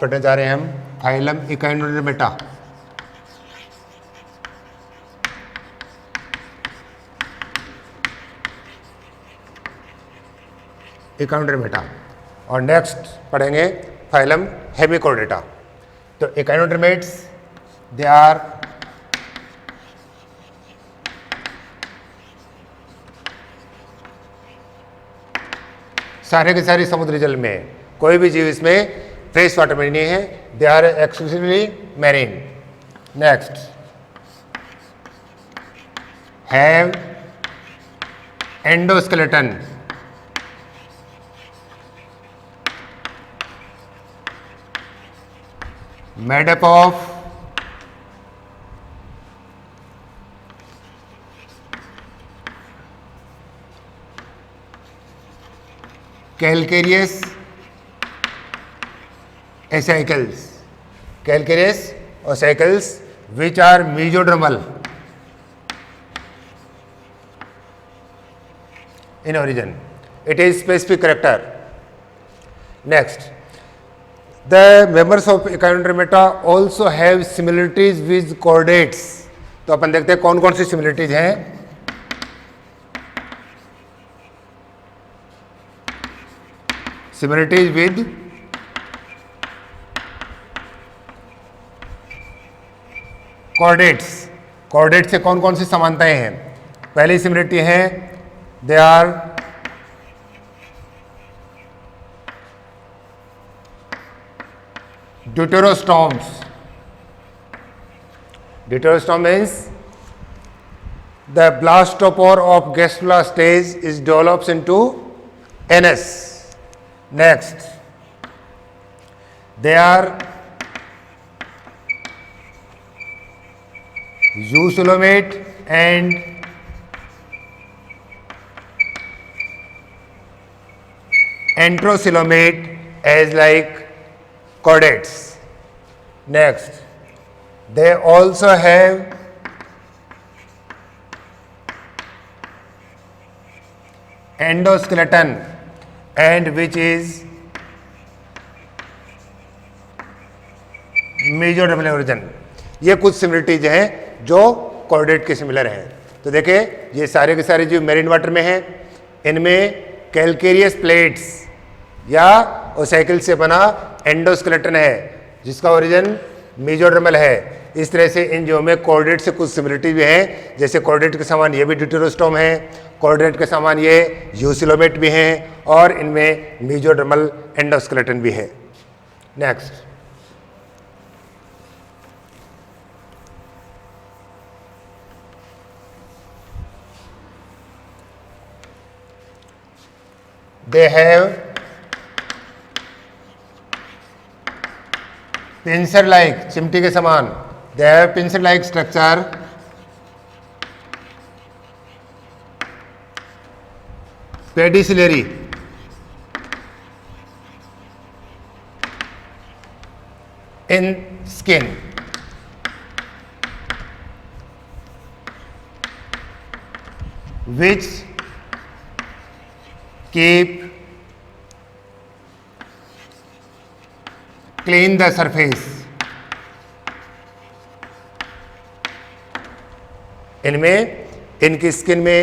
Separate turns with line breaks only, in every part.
पढ़ने जा रहे हैं हम फाइलम इकाइनोडर्मेटा। इकाइनोडर्मेटा और नेक्स्ट पढ़ेंगे फाइलम हेमिकोर्डेटा। तो इकाइनोडर्मेट्स दे आर सारे के सारे समुद्री जल में, कोई भी जीव इसमें फ्रेश वाटर में नहीं है, they are exclusively marine. Next have endoskeleton made up of calcareous ossicles, calcareous ossicles which are mesodermal in origin. It is specific character. Next, the members of Echinodermata also have similarities with chordates. तो अपन देखते हैं कौन कौन सी similarities हैं। Similarities with chordates। chordates से कौन कौन सी समानताएं हैं? पहली सिमिलरिटी है they are deuterostomes. Deuterostome means the blastopore of gastrula stage is develops into anus. Next, they are eucoelomate and enterocoelomate as like chordates. Next, they also have endoskeleton and which is mesodermal origin. ये कुछ similarities हैं जो chordate के similar हैं। तो देखिए ये सारे के सारे जो मेरीन वाटर में हैं इनमें कैलकेरियस प्लेट्स या ओसाइकिल से बना एंडोस्केलेटन है जिसका ओरिजिन मेसोडर्मल है। इस तरह से इन जीवों में कॉर्डेट से कुछ सिमिलरिटी भी हैं, जैसे कॉर्डेट के समान ये भी ड्यूटेरोस्टोम है, कॉर्डेट के समान ये यूसिलोमेट भी हैं और इनमें मेसोडर्मल एंडोस्केलेटन भी है। Next, they have pincer like, चिमटी के समान, they have pincer like structure pedicellariae in skin which keep clean the surface. इनमें इनकी स्किन में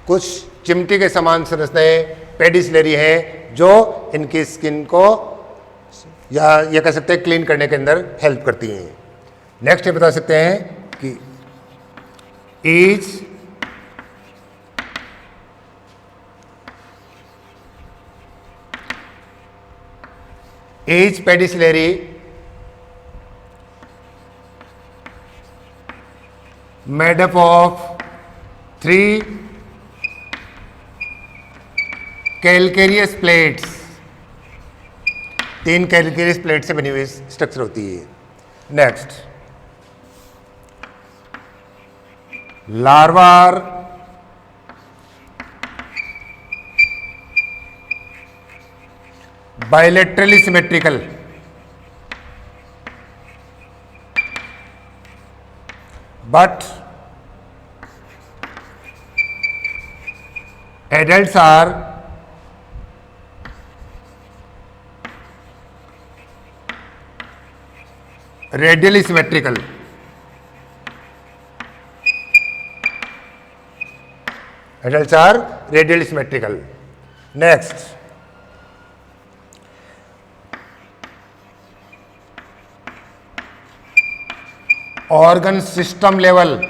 कुछ चिमटी के समान संरचनाएं पेडिसिलरी हैं जो इनकी स्किन को या ये कह सकते हैं क्लीन करने के अंदर हेल्प करती हैं। नेक्स्ट ये बता सकते हैं कि each pedicellary made up of 3 calcareous plates, 3 calcareous plate से बनी हुई स्ट्रक्चर होती है। Next, larva are bilaterally symmetrical, but adults are radially symmetrical, adults are radially symmetrical. Next, organ system level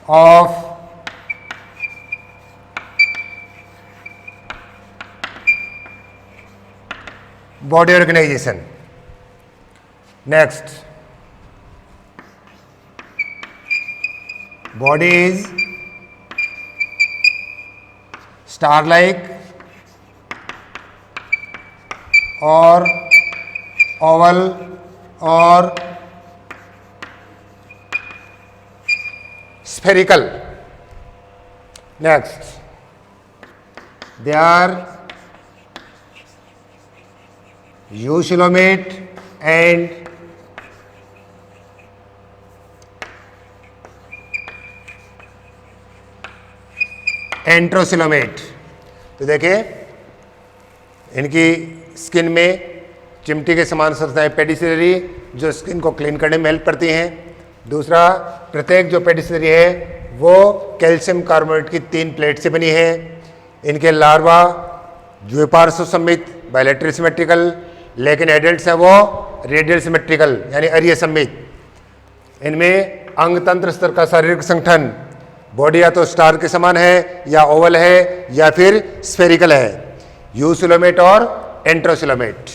of body organization. Next, body is star-like or oval or spherical. Next, they are eucoelomate and एंट्रोसिलोमेट। तो देखिए इनकी skin में चिमटी के समान संरचनाएं पेडिसिलरी जो skin को क्लीन करने में हेल्प करती हैं। दूसरा, प्रत्येक जो पेडिसिलरी है वो कैल्शियम कार्बोनेट की 3 प्लेट से बनी है। इनके लार्वा द्विपार्श्व सममित बायलैटरल सिमेट्रिकल, लेकिन एडल्ट्स हैं वो रेडियल सिमेट्रिकल यानी अरीय सममित। इनमें अंग तंत्र स्तर का शारीरिक संगठन बॉडी या तो स्टार के समान है या ओवल है या फिर स्फेरिकल है, यूसिलोमेट और enterocoelomate.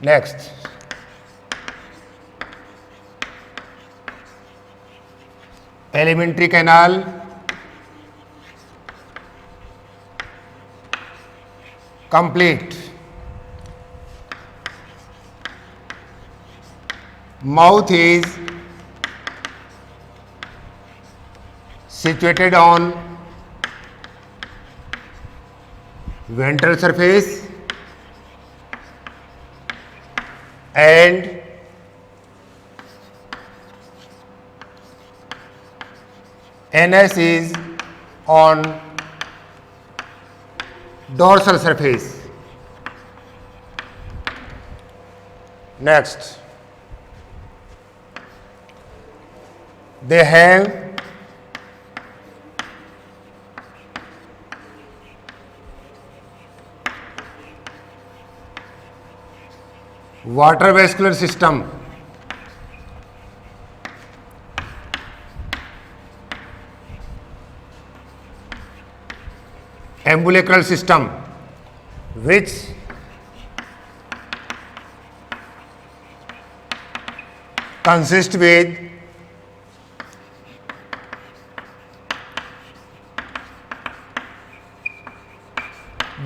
Next, alimentary canal, complete. Mouth is situated on ventral surface and anus is on dorsal surface. Next, they have water vascular system, ambulacral system, which consists with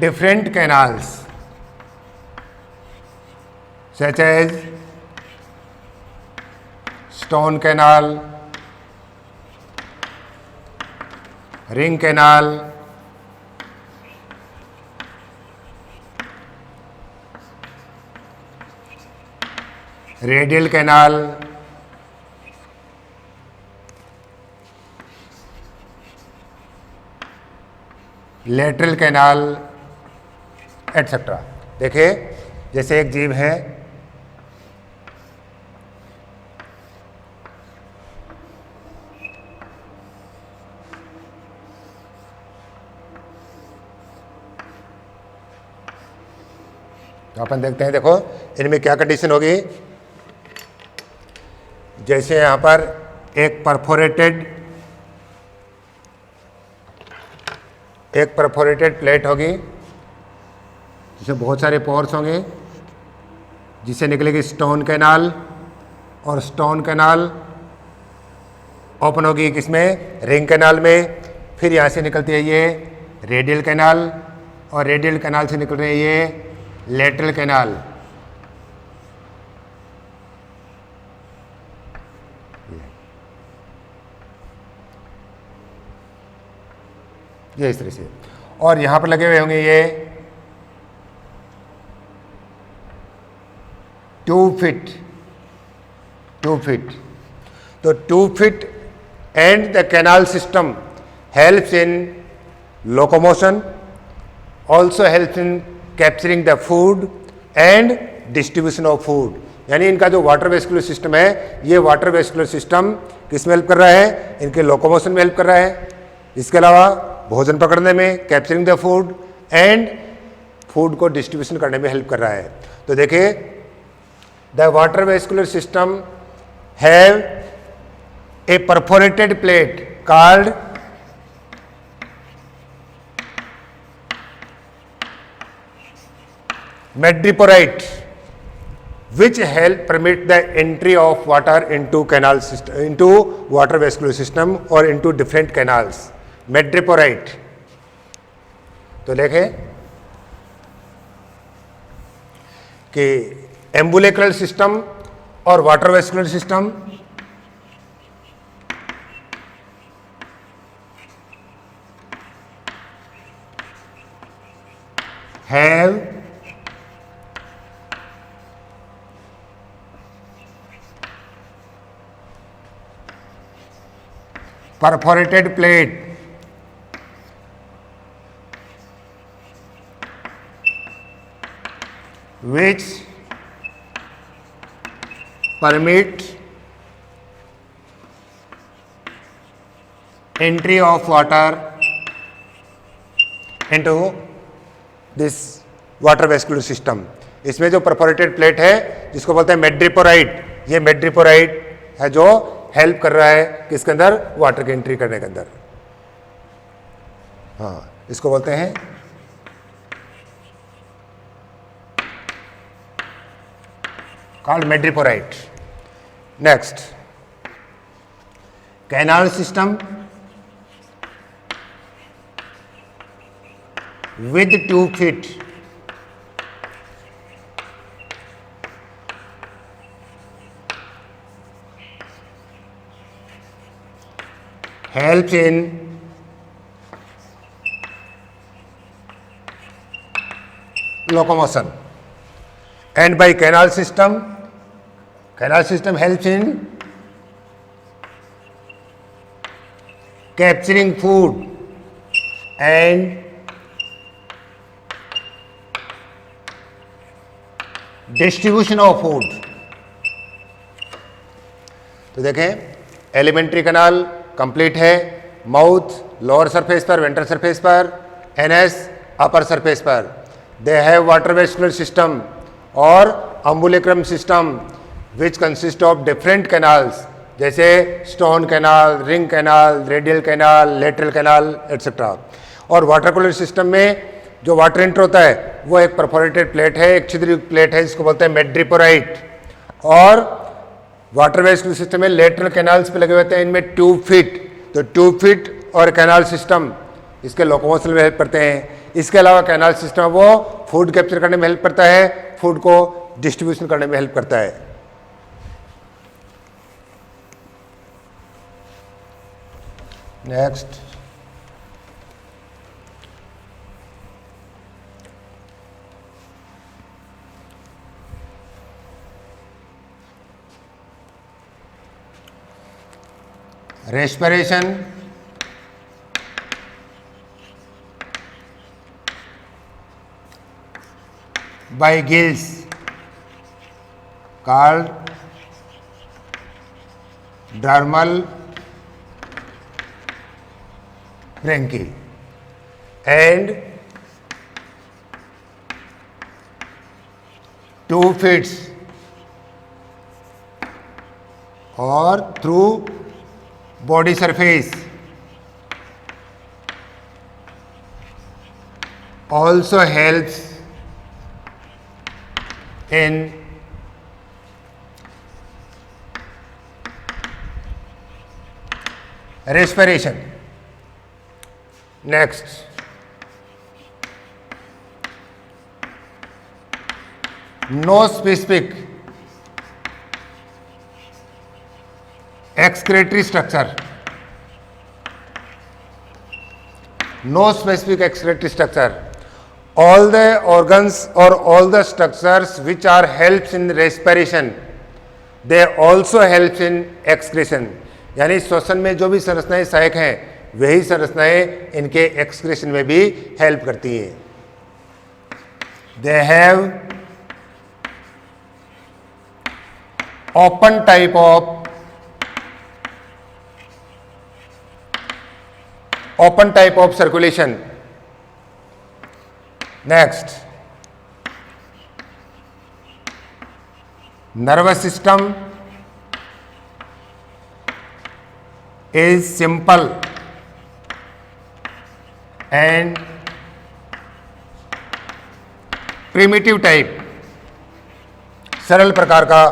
different canals such as stone canal, ring canal, radial canal, lateral canal etcetera. देखिए जैसे एक जीव है तो अपन देखते हैं, देखो इनमें क्या कंडीशन होगी। जैसे यहाँ पर एक परफोरेटेड प्लेट होगी जिसमें बहुत सारे पोर्स होंगे, जिससे निकलेगी स्टोन कैनाल, और स्टोन कैनाल ओपन होगी किसमें, रिंग कैनाल में। फिर यहाँ से निकलती है ये रेडियल कैनाल, और रेडियल कैनाल से निकल रही है ये लेटरल कैनाल। ये इस तरह से, और यहाँ पर लगे हुए होंगे ये 2 feet, 2 feet. So 2 feet and the canal system helps in locomotion, also helps in capturing the food and distribution of food. यानी इनका जो वाटर वेस्कुलर सिस्टम है, ये वाटर वेस्कुलर सिस्टम किस में हेल्प कर रहा है? इनके लोकोमोशन में हेल्प कर रहा है। इसके अलावा भोजन पकड़ने में, capturing the food and food को डिस्ट्रीब्यूशन करने में हेल्प कर रहा है। तो देखिए, the water vascular system have a perforated plate called madreporite, which help permit the entry of water into canal system, into water vascular system or into different canals. Madreporite. तो देखें कि एम्बुलेक्रल सिस्टम और water vascular system have perforated plate which permit entry of water into this water vascular system. इसमें जो perforated plate है जिसको बोलते हैं मेड्रीपोराइट, ये मेड्रीपोराइट है जो हेल्प कर रहा है किसके अंदर? वाटर की एंट्री करने के अंदर। हाँ, इसको बोलते हैं called madreporite. Next, canal system with 2 feet helps in locomotion, and by canal system helps in capturing food and distribution of food. तो देखें, एलिमेंट्री कैनाल कंप्लीट है, माउथ लोअर सरफेस पर, वेंट्रल सरफेस पर, एनएस अपर सरफेस पर। They have water vascular system और ambulacral system which consist of different canals, जैसे stone canal, ring canal, radial canal, lateral canal etcetera. और water cooler system में जो water enter होता है वो एक परफोरेटेड प्लेट है, एक छिद्रयुक्त प्लेट है जिसको बोलते हैं मेड्रीपोराइट। और वाटर वेस्कुलर सिस्टम में लेटरल कैनाल्स पे लगे हुए हैं, इनमें 2 फीट। तो 2 फीट और कैनाल सिस्टम इसके लोकोमोशन में हेल्प करते हैं। इसके अलावा कैनाल सिस्टम वो फूड कैप्चर करने में हेल्प करता है, फूड को डिस्ट्रीब्यूशन करने में हेल्प करता है। Next, respiration by gills called dermal bronchi, and 2 feet or through body surface also helps in respiration. Next, no specific excretory structure, no specific excretory structure, all the organs or all the structures which are helps in respiration, they also helps in excretion. यानी श्वसन में जो भी संरचनाएं सहायक हैं वही संरचनाएं इनके एक्सक्रेशन में भी हेल्प करती हैं. They have open type of circulation. Next, nervous system is simple and primitive type, सरल प्रकार का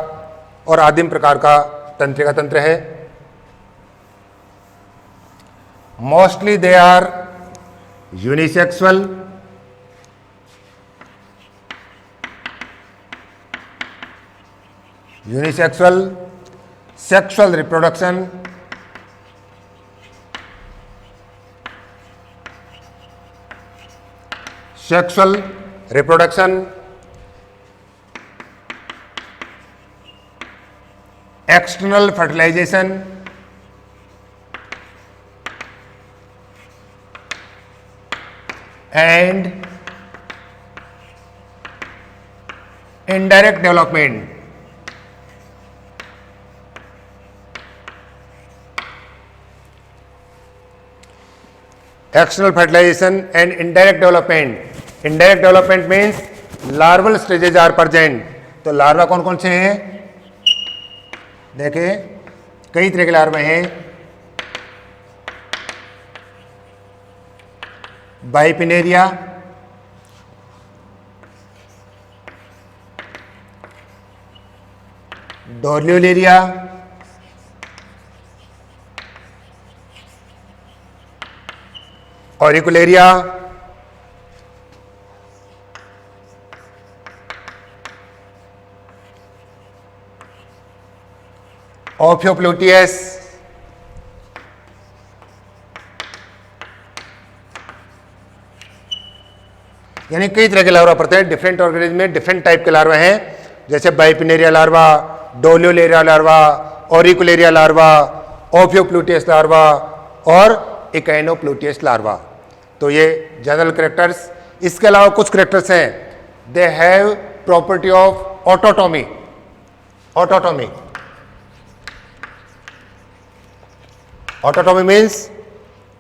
और आदिम प्रकार का तंत्रिका तंत्र है. Mostly they are unisexual, sexual reproduction, external fertilization, and indirect development. External fertilization and indirect development. Indirect development means larval stages are present. तो लार्वा कौन कौन से हैं? देखें, कई तरह के लार्वा हैं. बाइपिनेरिया, डोर्लियोलेरिया, ऑरिकुलेरिया, ऑफियोप्लूटियस, यानी कई तरह के लार्वा पड़ते हैं. डिफरेंट ऑर्गेनिज्म में डिफरेंट टाइप के लार्वा हैं, जैसे bipinnaria larva, doliolaria larva, auricularia larva, ophiopluteus larva और इकाइनोप्लूटियस लार्वा. तो ये जनरल कैरेक्टर्स. इसके अलावा कुछ कैरेक्टर्स हैं. They have property of autotomy. Autotomy means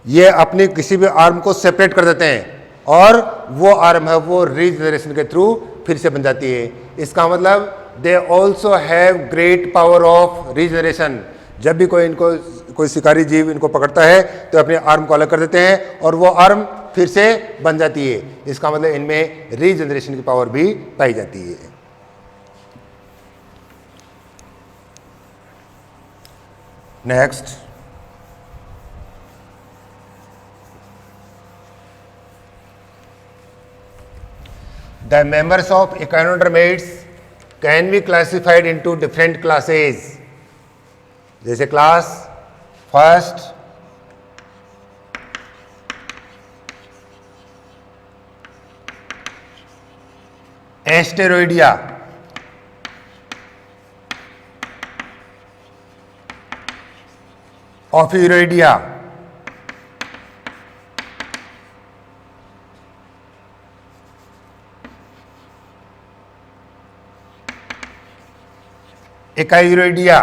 ये अपनी किसी भी आर्म को सेपरेट कर देते हैं और वो आर्म है वो रीजनरेशन के थ्रू फिर से बन जाती है. इसका मतलब they also have great power of regeneration. जब भी कोई शिकारी जीव इनको पकड़ता है तो अपने आर्म को अलग कर देते हैं और वो आर्म फिर से बन जाती है. इसका मतलब इनमें रीजनरेशन की पावर भी पाई जाती है. Next, the members of echinodermates can be classified into different classes. जैसे क्लास फर्स्ट, एस्टेरोइडिया, ऑफियोइडिया, एकाइरोइडिया,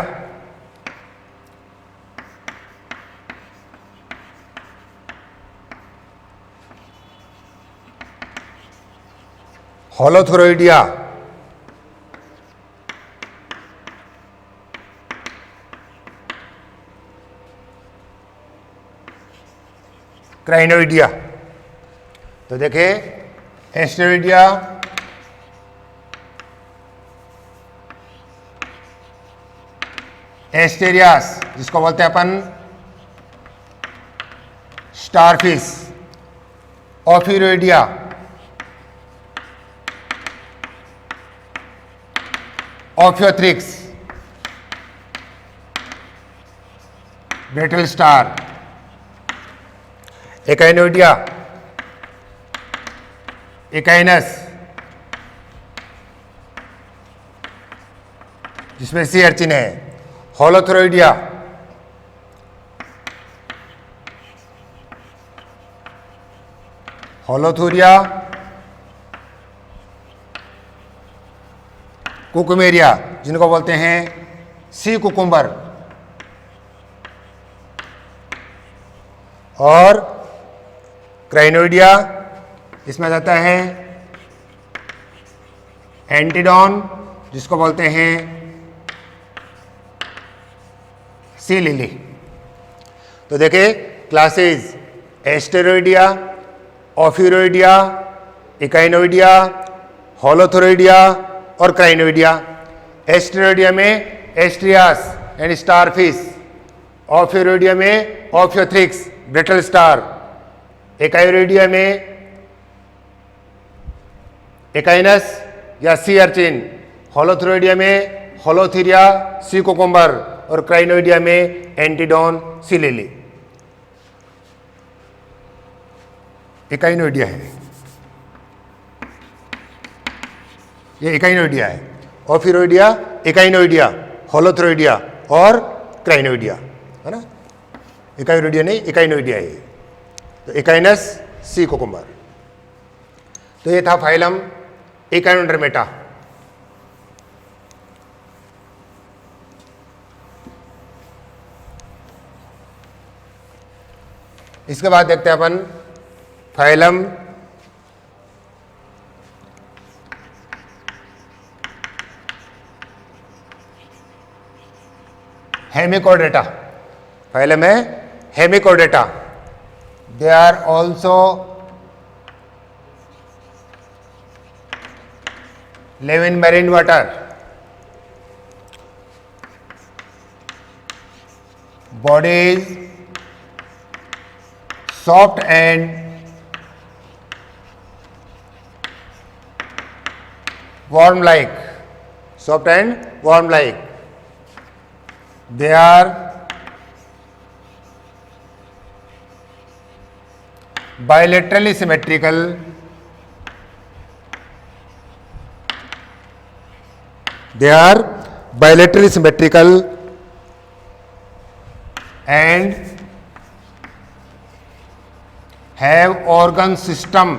होलोथोरोइडिया, क्राइनोइडिया. तो देखें, एस्टेरोइडिया, एस्टेरियास जिसको बोलते हैं अपन स्टारफिश, ऑफिरोइडिया, ऑफियोथ्रिक्स, ब्रेटल स्टार, एकाइनोइडिया, इकाइनस जिसमें सी अर्चिन है, होलोथ्रोइडिया, होलोथूरिया, कुकुमेरिया जिनको बोलते हैं सी कुकुम्बर, और क्राइनोइडिया इसमें जाता है एंटीडॉन जिसको बोलते हैं सी लिली। तो देखिए क्लासेस एस्टेरोइडिया, ओफिरोइडिया, इकाइनोइडिया, होलोथोरोइडिया और क्राइनोइडिया। एस्टेरोइडिया में एस्ट्रियास यानी स्टारफिश, ओफिरोइडिया में ओफियोथ्रिक्स ब्रिटल स्टार, इकाइरोइडिया में इकाइनस या सी अर्चिन, होलोथोरोइडिया में होलोथीरिया सी कुकुम्बर और क्राइनोइडिया में एंटीडॉन सी लिली। इकाइनोइडिया है, ये इकाइनोइडिया है। ओफिरोइडिया, इकाइनोइडिया, होलोथ्रोइडिया और क्राइनोइडिया, है ना। इकाइरोइडिया नहीं, इकाइनोइडिया है। तो इकाइनस सी कुकुम्बर। तो ये था फाइलम इकाइनोडर्मेटा। इसके बाद देखते हैं अपन फाइलम हेमिकोडेटा। फाइलम है hemichordata. They are also live in marine water. Body is soft and worm like, soft and worm like. They are bilaterally symmetrical, they are bilaterally symmetrical and have organ system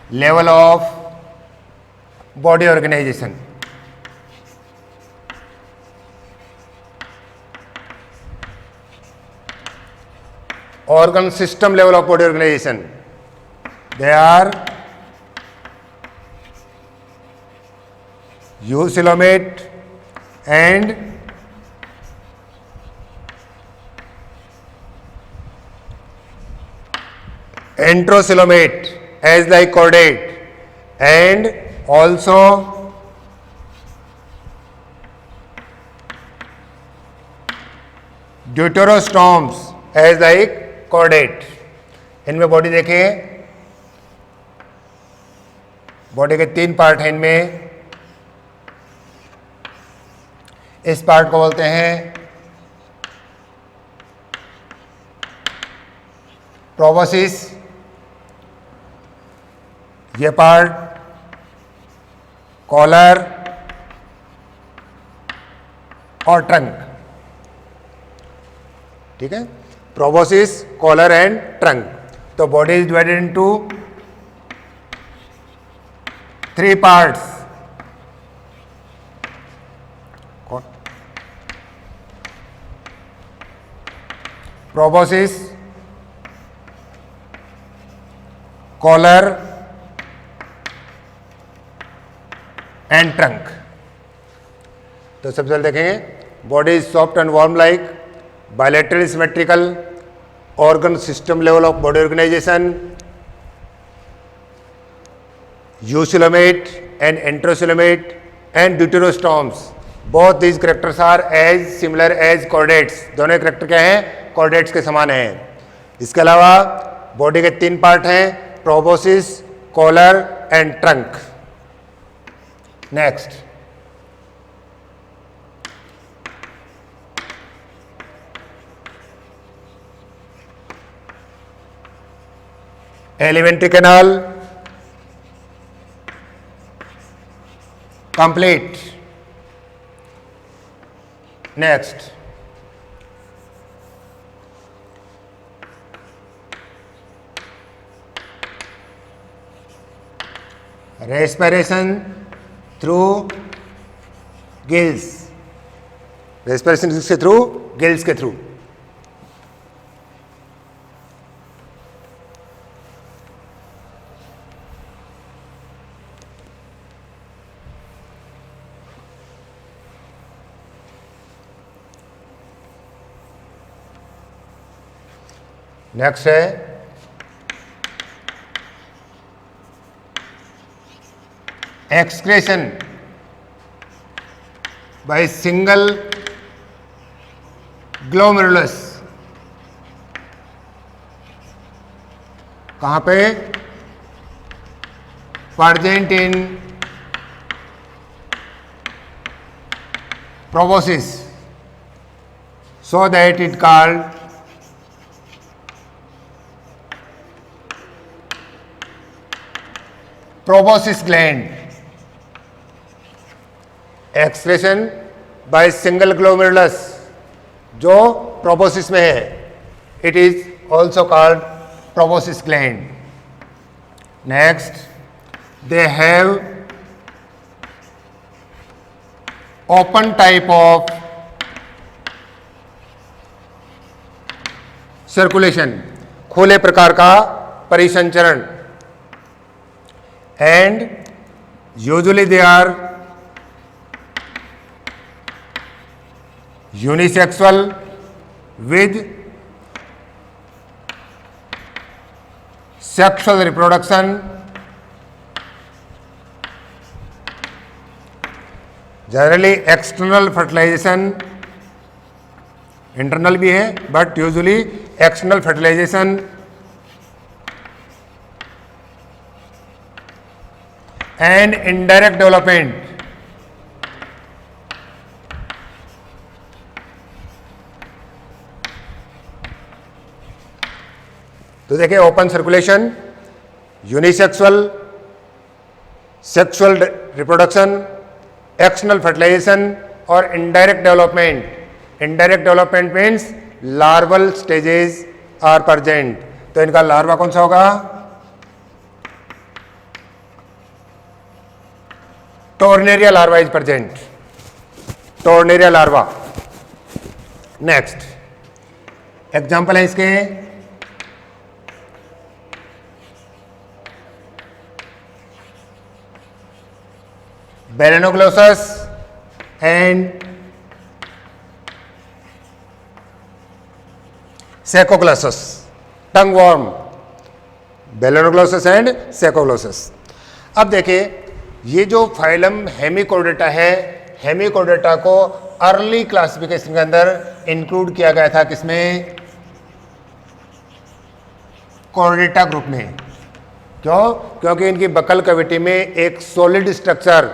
level of body organization. Organ system level of body organization. They are eucoelomate and enterocoelomate as like chordate, and also deuterostomes as like chordate. इनमें body देखें, body के 3 part हैं इनमें। इस part को बोलते हैं proboscis, ये पार्ट कॉलर और ट्रंक। ठीक है, प्रोबोसिस, कॉलर एंड ट्रंक। तो body is divided into 3 parts. Proboscis, collar and trunk. तो सबसे पहले देखेंगे body is soft and worm like, bilateral symmetrical, organ system level of body organisation, eucoelomate and enterocoelomate and deuterostomes. Both these characters are as similar as chordates. दोनों character क्या हैं? Chordates के समान हैं। इसके अलावा बॉडी के 3 पार्ट हैं, proboscis, collar and trunk. Next, alimentary canal complete. Next, respiration through gills, respiration किसके थ्रू? गिल्स के थ्रू। नेक्स्ट है एक्सक्रेशन बाय सिंगल ग्लोमेरुलस। कहां पे? Present in proboscis, so that it called proboscis gland. Excretion by single glomerulus जो proboscis में है, it is also called proboscis gland. Next, they have open type of circulation, खुले प्रकार का परिसंचरण, and usually they are unisexual with sexual reproduction, generally external fertilization, internal भी है but usually external fertilization and indirect development। तो देखिए, open circulation, unisexual, sexual reproduction, external fertilisation और indirect development. Indirect development means larval stages are present. तो इनका larva कौन सा होगा? Tornaria larva is present, tornaria larva. Next, example है इसके Balanoglossus and Saccoglossus, tongue worm, Balanoglossus and Saccoglossus. अब देखिए, ये जो फाइलम हेमिकोर्डेटा है, हेमिकोर्डेटा को अर्ली क्लासिफिकेशन के अंदर इंक्लूड किया गया था, किसमें? कोर्डेटा ग्रुप में। क्यों? क्योंकि इनकी बक्कल कैविटी में एक सॉलिड स्ट्रक्चर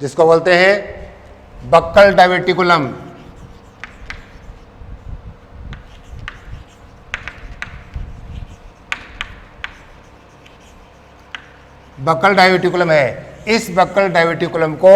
जिसको बोलते हैं बक्कल डाइवर्टिकुलम, बक्कल डाइवर्टिकुलम है। इस बक्कल डाइवर्टिकुलम को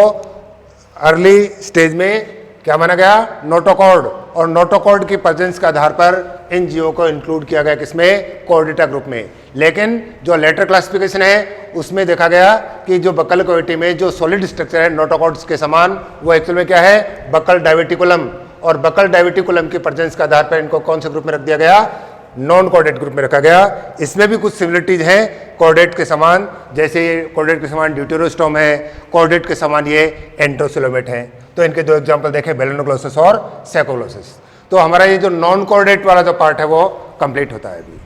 अर्ली स्टेज में क्या माना गया? नोटोकॉर्ड। और नोटोकॉर्ड की प्रेजेंस के आधार पर इन जीवों को इंक्लूड किया गया, किसमें? कोर्डेटा ग्रुप में। लेकिन जो लेटर क्लासिफिकेशन है उसमें देखा गया कि जो बक्कल कैविटी में जो सॉलिड स्ट्रक्चर है नोटोकॉर्ड्स के समान, वो एक्चुअल में क्या है? Buccal diverticulum. और बक्कल डाइवर्टिकुलम की प्रेजेंस के आधार पर इनको कौन से ग्रुप में रख दिया गया? नॉन कॉर्डेट ग्रुप में रखा गया। इसमें भी कुछ सिमिलरिटीज हैं कॉर्डेट के समान, जैसे ये कॉर्डेट के समान ड्यूटेरोस्टोम है, कॉर्डेट के समान ये एंटोसिलोमेट है। तो इनके दो एग्जांपल देखें, बेलेनोग्लोसस और सेकोग्लोसस। तो हमारा ये जो नॉन कॉर्डेट वाला जो पार्ट है वो कंप्लीट होता है अभी।